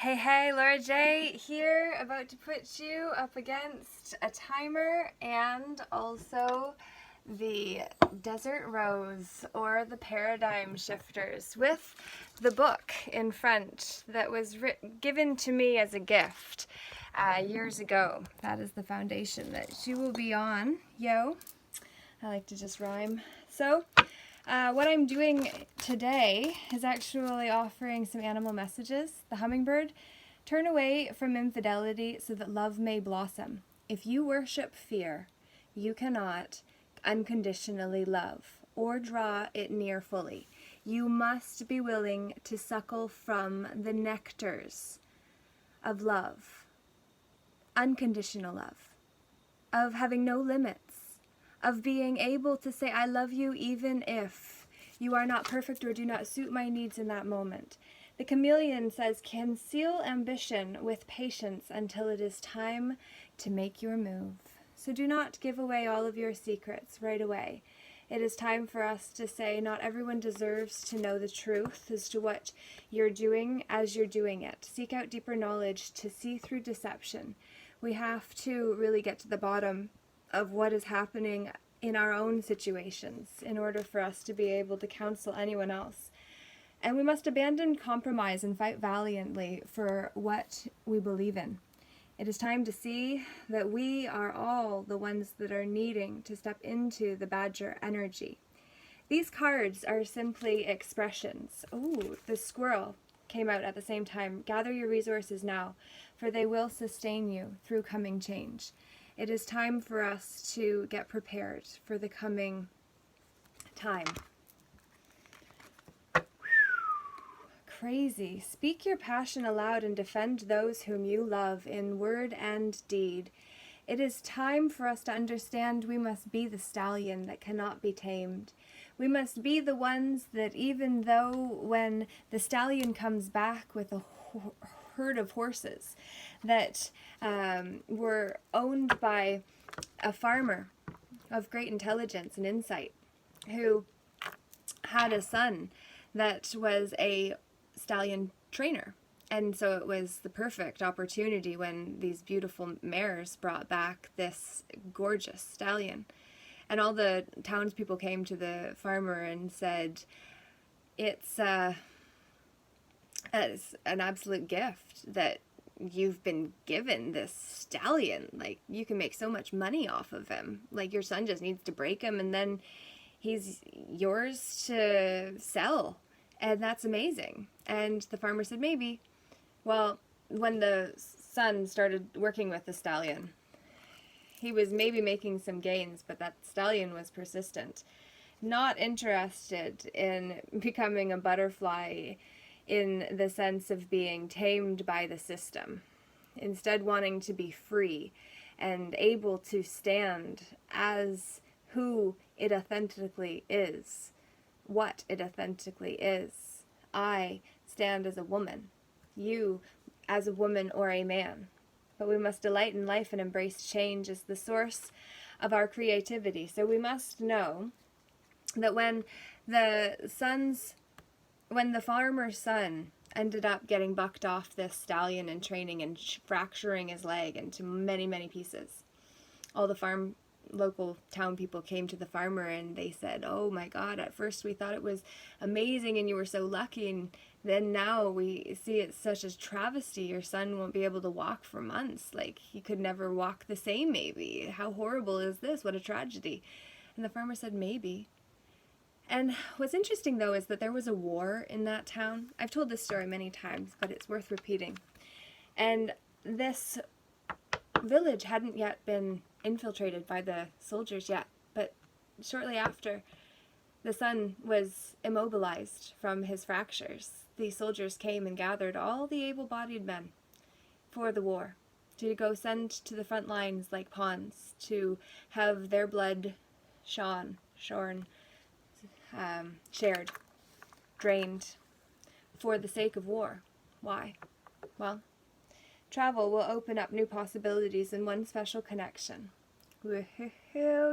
Hey, hey, Laura J here, about to put you up against a timer and also the Desert Rose or the Paradigm Shifters with the book in front that was given to me as a gift years ago. That is the foundation that she will be on. Yo, I like to just rhyme. So, what I'm doing today is actually offering some animal messages. The hummingbird, turn away from infidelity so that love may blossom. If you worship fear, you cannot unconditionally love or draw it near fully. You must be willing to suckle from the nectars of love, unconditional love, of having no limits, of being able to say, I love you even if you are not perfect or do not suit my needs in that moment. The chameleon says, conceal ambition with patience until it is time to make your move. So do not give away all of your secrets right away. It is time for us to say, not everyone deserves to know the truth as to what you're doing as you're doing it. Seek out deeper knowledge to see through deception. We have to really get to the bottom of what is happening in our own situations in order for us to be able to counsel anyone else. And we must abandon compromise and fight valiantly for what we believe in. It is time to see that we are all the ones that are needing to step into the Badger energy. These cards are simply expressions. Ooh, the squirrel came out at the same time. Gather your resources now, for they will sustain you through coming change. It is time for us to get prepared for the coming time. Crazy. Speak your passion aloud and defend those whom you love in word and deed. It is time for us to understand we must be the stallion that cannot be tamed. We must be the ones that even though when the stallion comes back with a herd of horses that were owned by a farmer of great intelligence and insight who had a son that was a stallion trainer. And so it was the perfect opportunity when these beautiful mares brought back this gorgeous stallion. And all the townspeople came to the farmer and said, it's an absolute gift that you've been given this stallion. Like, you can make so much money off of him. Like, your son just needs to break him and then he's yours to sell. And that's amazing. And the farmer said, maybe. Well, when the son started working with the stallion, he was maybe making some gains, but that stallion was persistent. Not interested in becoming a butterfly in the sense of being tamed by the system. Instead, wanting to be free and able to stand as who it authentically is, what it authentically is. I stand as a woman, you as a woman or a man. But we must delight in life and embrace change as the source of our creativity. So we must know that when the farmer's son ended up getting bucked off this stallion in training and fracturing his leg into many, many pieces, all the local town people came to the farmer and they said, oh my God, at first we thought it was amazing and you were so lucky, and then now we see it's such a travesty. Your son won't be able to walk for months. Like, he could never walk the same, maybe. How horrible is this? What a tragedy. And the farmer said, maybe. And what's interesting, though, is that there was a war in that town. I've told this story many times, but it's worth repeating. And this village hadn't yet been infiltrated by the soldiers yet, but shortly after the son was immobilized from his fractures, the soldiers came and gathered all the able-bodied men for the war to go send to the front lines like pawns to have their blood shorn, shared, drained for the sake of war. Why? Well, travel will open up new possibilities in one special connection. Well,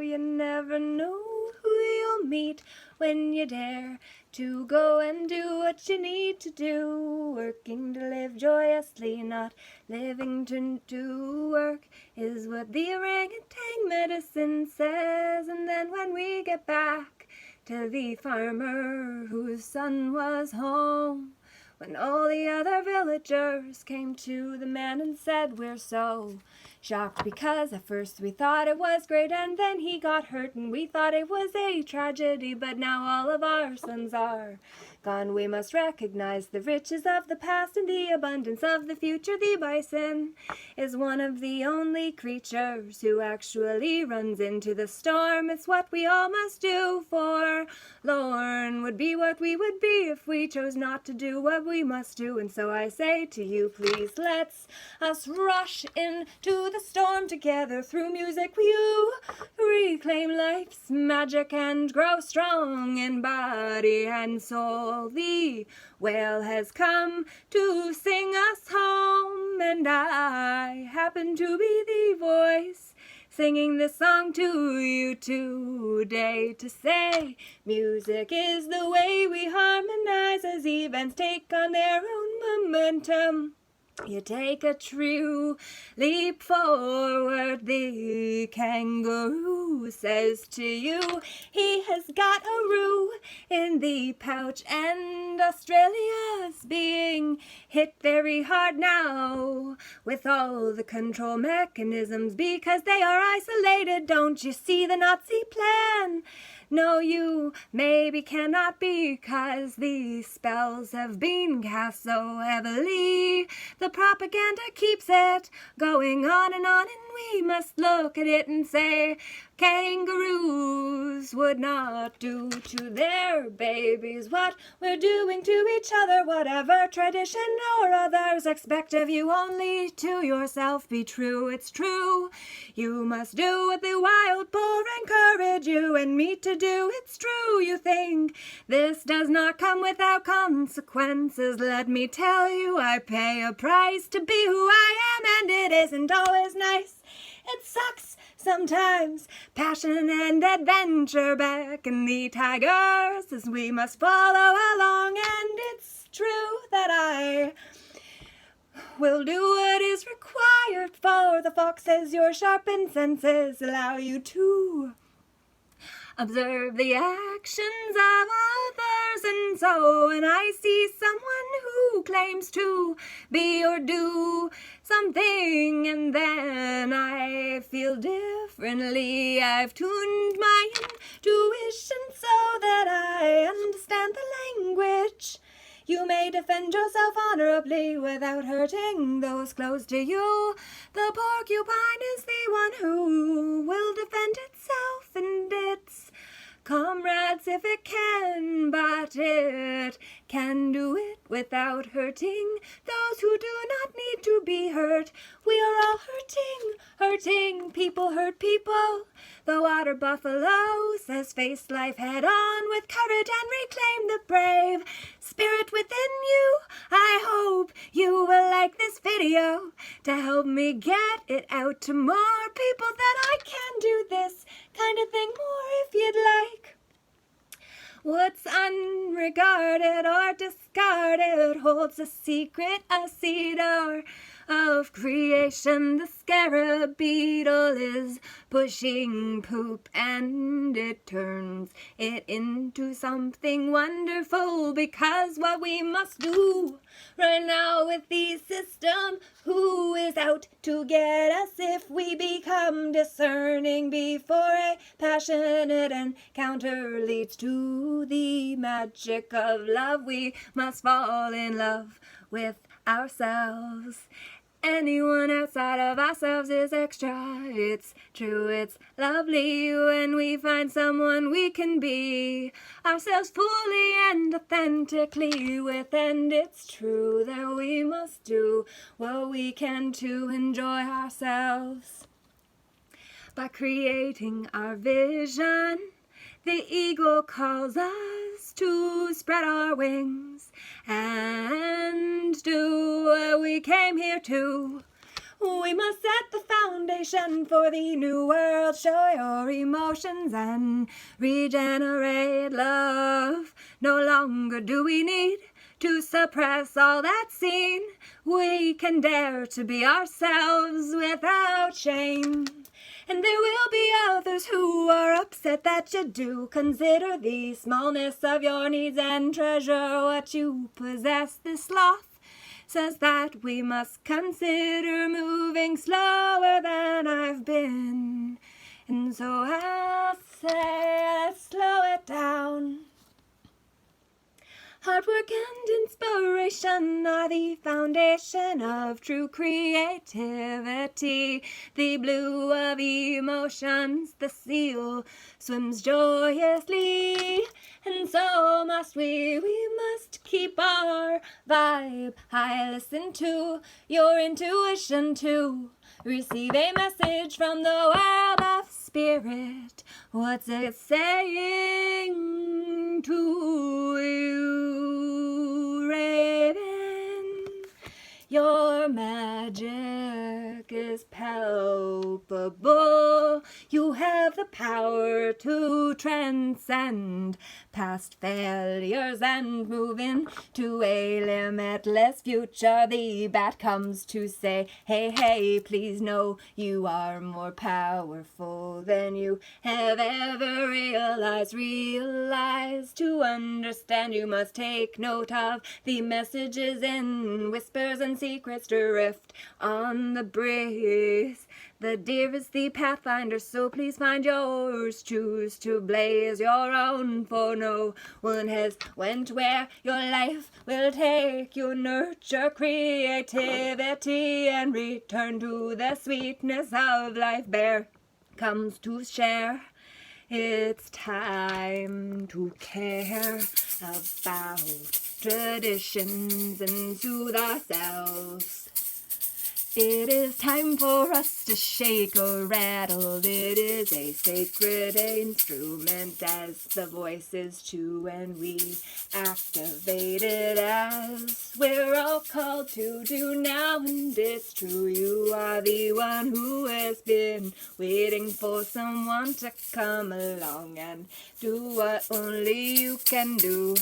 you never know who you'll meet when you dare to go and do what you need to do, working to live joyously, not living to do work, is what the orangutan medicine says. And then when we get back to the farmer whose son was home, when all the other villagers came to the man and said, we're so shocked because at first we thought it was great and then he got hurt and we thought it was a tragedy, but now all of our sons are gone. We must recognize the riches of the past and the abundance of the future. The bison is one of the only creatures who actually runs into the storm. It's what we all must do, for Lorne would be what we would be if we chose not to do what we must do. And so I say to you, please let's us rush into the storm together. Through music you reclaim life's magic and grow strong in body and soul. The whale has come to sing us home, and I happen to be the voice singing this song to you today, to say music is the way we harmonize as events take on their own momentum. You take a true leap forward, the kangaroo says to you, he has got a roo in the pouch, and Australia's being hit very hard now with all the control mechanisms because they are isolated. Don't you see the Nazi plan? No, you maybe cannot, because the spells have been cast so heavily. The propaganda keeps it going on, and we must look at it and say kangaroos would not do to their babies what we're doing to each other. Whatever tradition or others expect of you, only to yourself be true. It's true. You must do what the wild boar encourage you and me to do. It's true. You think this does not come without consequences. Let me tell you, I pay a price to be who I am, and it isn't always nice. It sucks sometimes. Passion and adventure beckon the tigers as we must follow along, and it's true that I will do what is required for the foxes. Your sharpened senses allow you to observe the actions of others, and so when I see someone who claims to be or do something, and then I feel differently, I've tuned my intuition so that I understand the language. You may defend yourself honorably without hurting those close to you. The porcupine is the one who will defend itself and its comrades if it can, but it can do it without hurting those who do not need to be hurt. We are all hurting, people hurt people. The water buffalo says face life head on with courage and reclaim the brave spirit within you. I hope you will like this video to help me get it out to more people that I can do this kind of thing more if you'd like. What's unregarded or discarded holds a secret, a cedar of creation. The scarab beetle is pushing poop, and it turns it into something wonderful, because what we must do right now with the system, who is out to get us if we become discerning before a passionate encounter leads to the magic of love. We must fall in love with ourselves. Anyone outside of ourselves is extra. It's true, it's lovely when we find someone we can be ourselves fully and authentically with. And it's true that we must do what we can to enjoy ourselves. By creating our vision, the eagle calls us to spread our wings and do what we came here to. We must set the foundation for the new world. Show your emotions and regenerate love. No longer do we need to suppress all that's seen. We can dare to be ourselves without shame. And there will be others who are upset that you do consider the smallness of your needs and treasure what you possess. This sloth says that we must consider moving slower than I've been. And so I'll say, let's slow it down. Hard work and inspiration are the foundation of true creativity. The blue of emotions, the seal swims joyously. And so must we must keep our vibe high. Listen to your intuition too. Receive a message from the world of spirit. What's it saying to you, Raven? Your magic is palpable. You have the power to transcend past failures and move into a limitless future. The bat comes to say, hey, hey, please know you are more powerful than you have ever realized. Realize to understand you must take note of the messages in whispers and secrets drift on the breeze. The deer is the pathfinder, so please find yours. Choose to blaze your own, for no one has went where your life will take you. Nurture creativity and return to the sweetness of life. Bear comes to share. It's time to care about traditions and soothe ourselves. It is time for us to shake or rattle. It is a sacred instrument as the voices too, and we activate it as we're all called to do now. And it's true, you are the one who has been waiting for someone to come along and do what only you can do.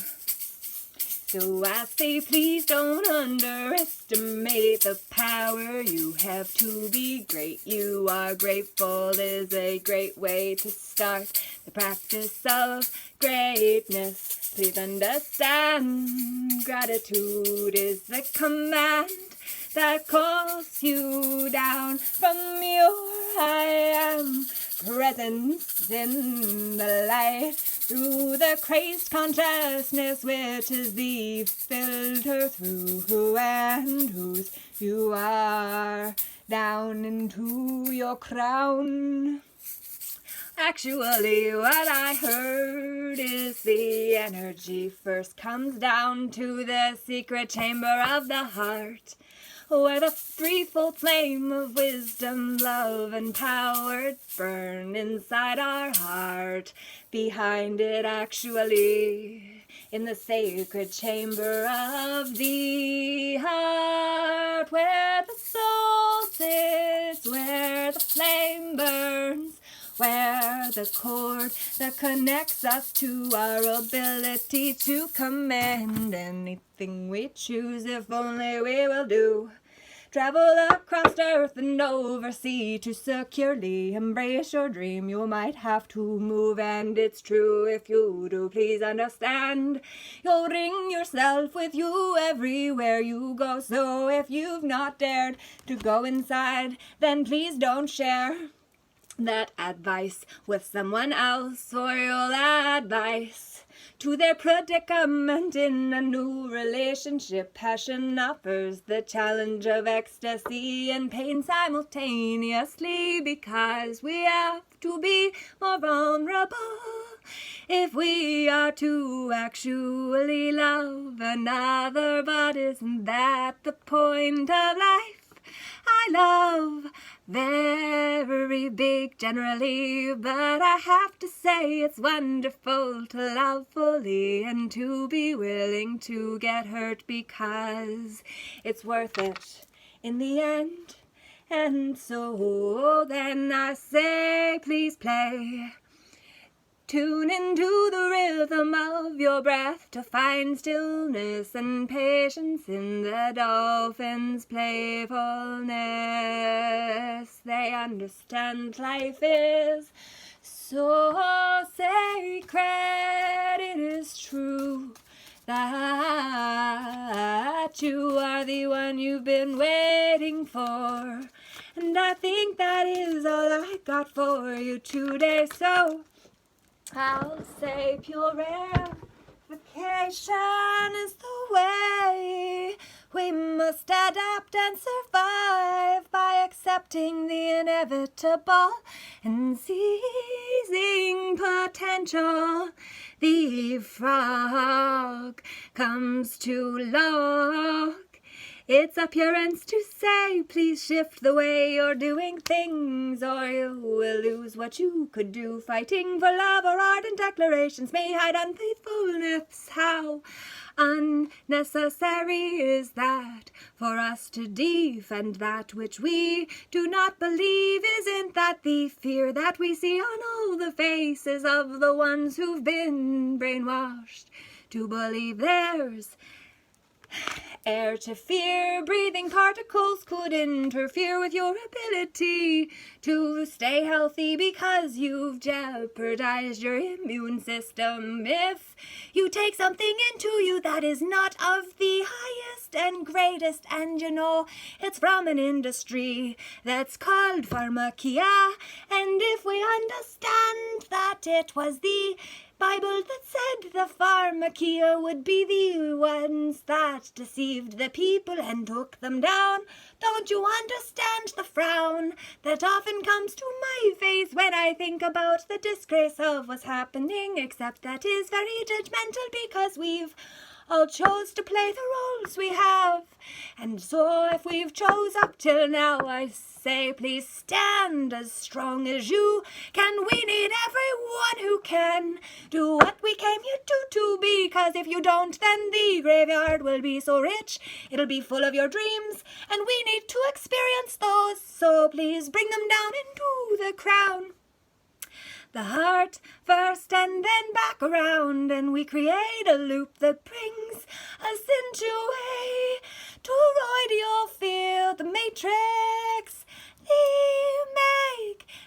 So I say, please don't underestimate the power you have to be great. You are grateful is a great way to start the practice of greatness. Please understand, gratitude is the command that calls you down from your I am presence in the light. Through the crazed consciousness, which is the filter through who and whose you are, down into your crown. Actually, what I heard is the energy first comes down to the secret chamber of the heart, where the threefold flame of wisdom, love, and power burn inside our heart. Behind it, actually, in the sacred chamber of the heart, where the soul sits, where the flame burns, where the cord that connects us to our ability to command anything we choose, if only we will do. Travel across earth and over sea to securely embrace your dream. You might have to move, and it's true if you do. Please understand, you'll bring yourself with you everywhere you go. So if you've not dared to go inside, then please don't share that advice with someone else, or your advice to their predicament in a new relationship. Passion offers the challenge of ecstasy and pain simultaneously, because we have to be more vulnerable if we are to actually love another. But isn't that the point of life? I love very big generally, but I have to say it's wonderful to love fully and to be willing to get hurt, because it's worth it in the end. And so then I say, please play Tune into the rhythm of your breath to find stillness and patience in the dolphin's playfulness. They understand life is so sacred, it is true that you are the one you've been waiting for. And I think that is all I got for you today. So I'll say purification is the way. We must adapt and survive by accepting the inevitable and seizing potential. The frog comes to look its appearance to say, please shift the way you're doing things, or you will lose what you could do. Fighting for love or ardent declarations may hide unfaithfulness. How unnecessary is that for us to defend that which we do not believe? Isn't that the fear that we see on all the faces of the ones who've been brainwashed to believe there's air to fear? Breathing particles could interfere with your ability to stay healthy because you've jeopardized your immune system. If you take something into you that is not of the highest and greatest, and you know it's from an industry that's called pharmakia, and if we understand that it was the Bible that said the pharmakia would be the ones that deceived the people and took them down, don't you understand the frown that often comes to my face when I think about the disgrace of what's happening? Except that is very judgmental because we've all chose to play the roles we have. And so if we've chose up till now, I say please stand as strong as you can. We need everyone who can do what we came here to do, because if you don't, then the graveyard will be so rich, it'll be full of your dreams, and we need to experience those. So please bring them down into the crown. The heart first and then back around, and we create a loop that brings us into a toroidal field, the matrix, the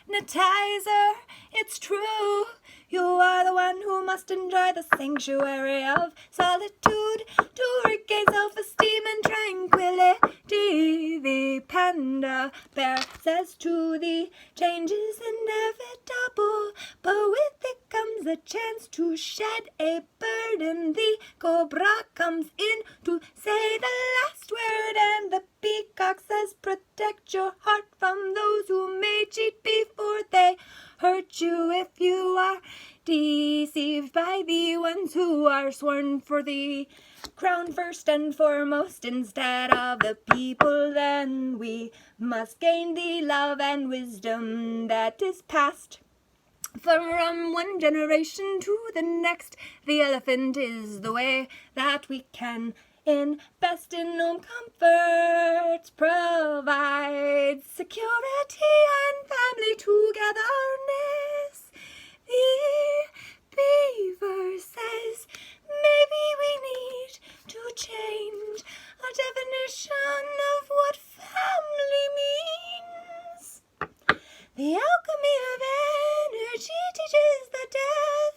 magnetizer. It's true, you are the one who must enjoy the sanctuary of solitude to regain self-esteem and tranquility. The panda bear says to the change is inevitable, but with it comes a chance to shed a burden. The cobra comes in to say the last word, and the peacock says protect your heart from those who may cheat before they hurt you. If you are deceived by the ones who are sworn for the crown first and foremost instead of the people, then we must gain the love and wisdom that is passed from one generation to the next. The elephant is the way that we can invest in home comforts, provide security and family togetherness. The beaver says maybe we need to change our definition of what family means. The alchemy of energy teaches that death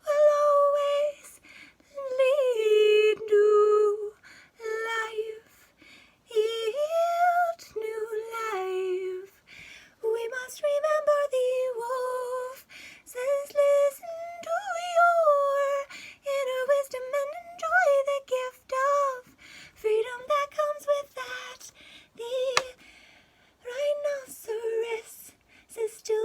will always lead to life, yield new life. We must remember the wolf says listen to your inner wisdom and enjoy the gift of freedom that comes with that. The rhinoceros says still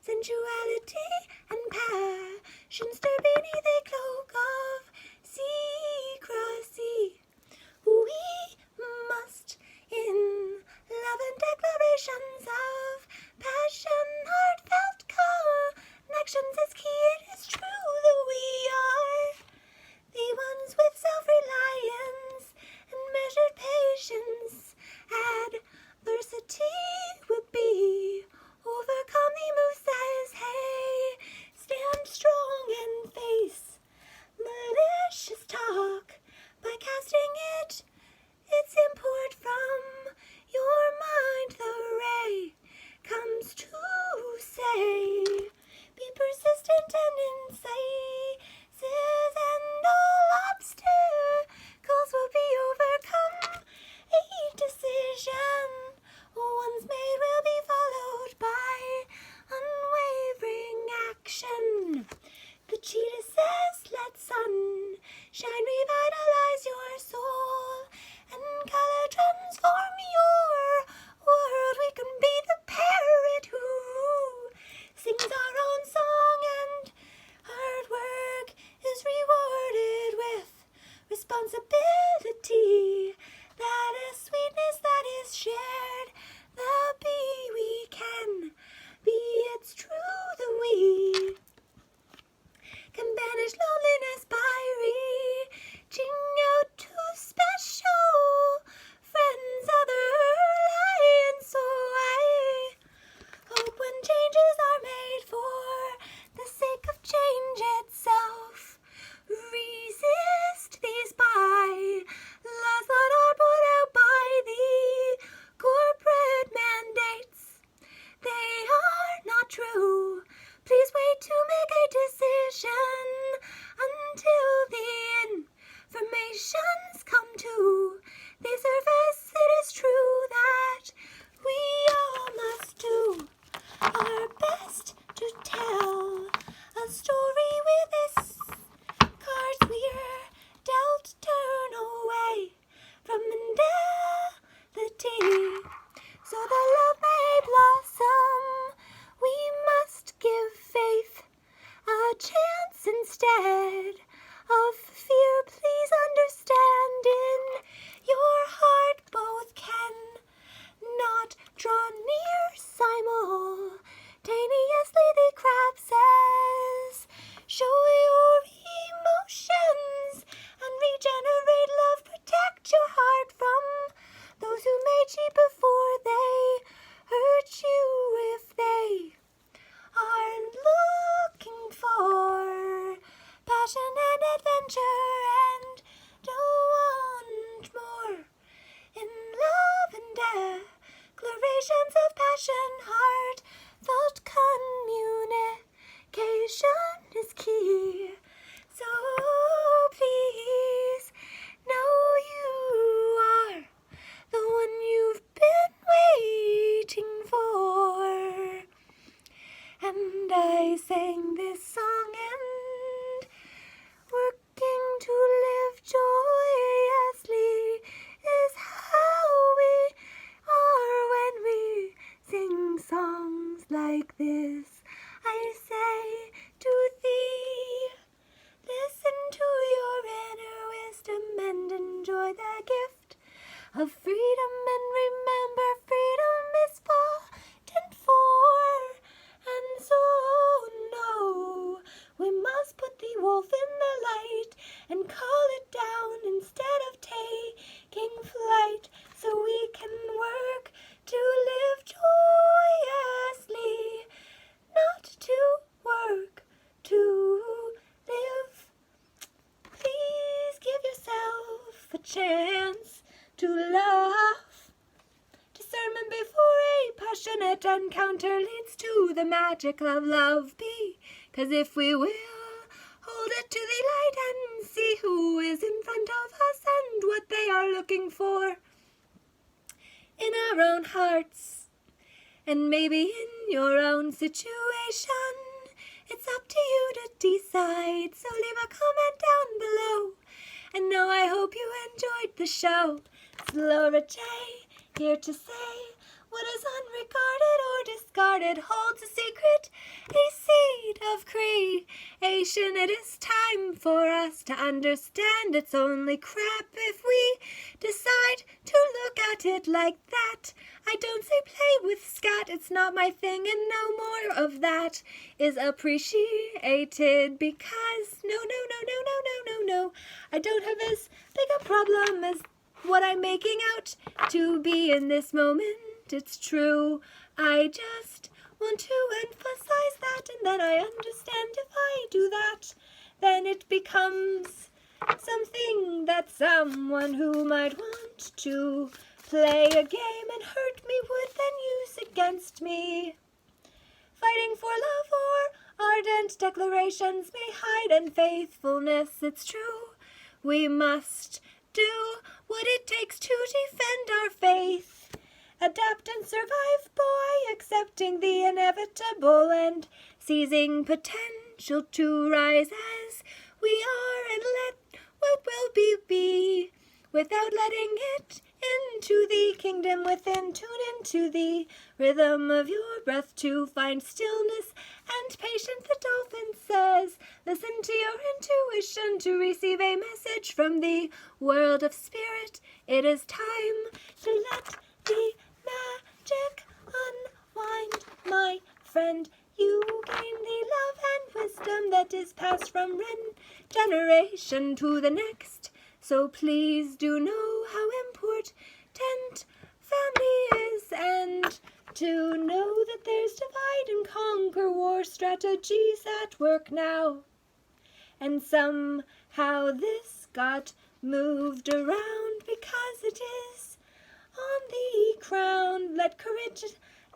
sensuality and passion stir beneath a cloak of secrecy. We must, in love and declarations of passion, heartfelt connections is key. It is true that we are the ones with self-reliance and measured patience. Adversity will be overcome. The moose says, hey, stand strong and face malicious talk by casting its import from your mind. The ray comes to say, be persistent and incisive, and all obstacles will be overcome. A decision once made will be followed by unwavering action. The cheetah says, let sunshine revitalize your soul and color transform your world. We can be the parrot who sings our own song, and hard work is rewarded with responsibility. That is sweetness that is shared. The bee we can be. It's true that we can banish loneliness by reaching out to special friends, other lions. So I hope when changes are made for the sake of change itself, resist these bylaws that are put out by the corporate mandates. They are not true. Please wait to make a decision until the information's come to the surface. It is true that we all must do our best to tell a story with this cards we're dealt. Turn away from infidelity so the love may blossom. We must give faith a chance instead of fear. Please understand, in your heart both can not draw near simultaneously. The crab says, show your emotions and regenerate love. Protect your heart from those who made you before they hurt you. If they aren't looking for passion and adventure and don't want more in love and declarations of passion, heartfelt communication is key. So please know you are the one you've been waiting for. And I sang this song, and working to live joyously is how we are when we sing songs like this. I say to thee, listen to your inner wisdom and enjoy the gift of freedom, and remember freedom is fought for. And so no, we must put the wolf in the light and call it down instead of taking flight, so we can work to live joyously, not to work to live. Please give yourself a chance to love. Discernment before a passionate encounter leads to the magic of love. Because if we will hold it to the light and see who is in front of us and what they are looking for in our own hearts and maybe in your own situation, it's up to you to decide. So leave a comment down below. And now I hope you enjoyed the show. It's Laura J, here to say What is unregarded or discarded holds a secret, a seed of creation. It is time for us to understand it's only crap if we decide to look at it like that. I don't say play with scat, it's not my thing, and no more of that is appreciated because no, I don't have as big a problem as what I'm making out to be in this moment. It's true, I just want to emphasize that, and then I understand if I do that, then it becomes something that someone who might want to play a game and hurt me would then use against me. Fighting for love or ardent declarations may hide unfaithfulness, it's true. We must do what it takes to defend our faith. Adapt and survive, boy, accepting the inevitable and seizing potential to rise as we are and let what will be without letting it into the kingdom within. Tune into the rhythm of your breath to find stillness and patience. The dolphin says, listen to your intuition to receive a message from the world of spirit. It is time to let the magic unwind, my friend. You gain the love and wisdom that is passed from generation to the next. So please do know how important family is, and to know that there's divide and conquer war strategies at work now. And somehow this got moved around because it is on the crown. Let courage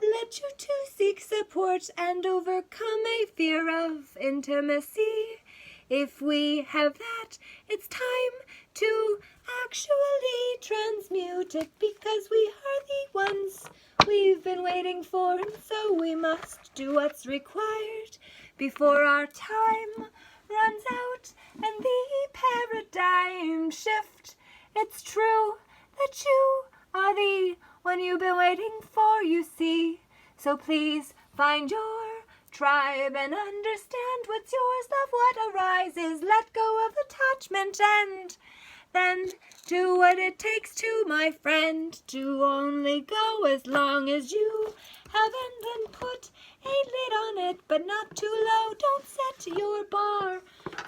let you to seek support and overcome a fear of intimacy. If we have that, it's time to actually transmute it, because we are the ones we've been waiting for, and so we must do what's required before our time runs out and the paradigm shift. It's true that you are the one you've been waiting for, you see. So please find your tribe and understand what's yours. Love what arises, let go of attachment, and then do what it takes to, my friend, to only go as long as you have, and then put a lid on it, but not too low. Don't set your bar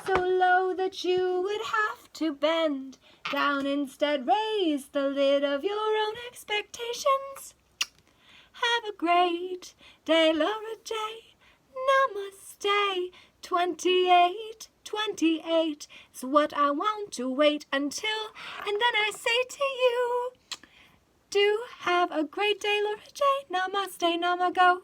so low that you would have to bend down. Instead, raise the lid of your own expectations. Have a great day, Laura J. Namaste. 28 is what I want to wait until, and then I say to you, do have a great day, Laura J. Namaste, namago.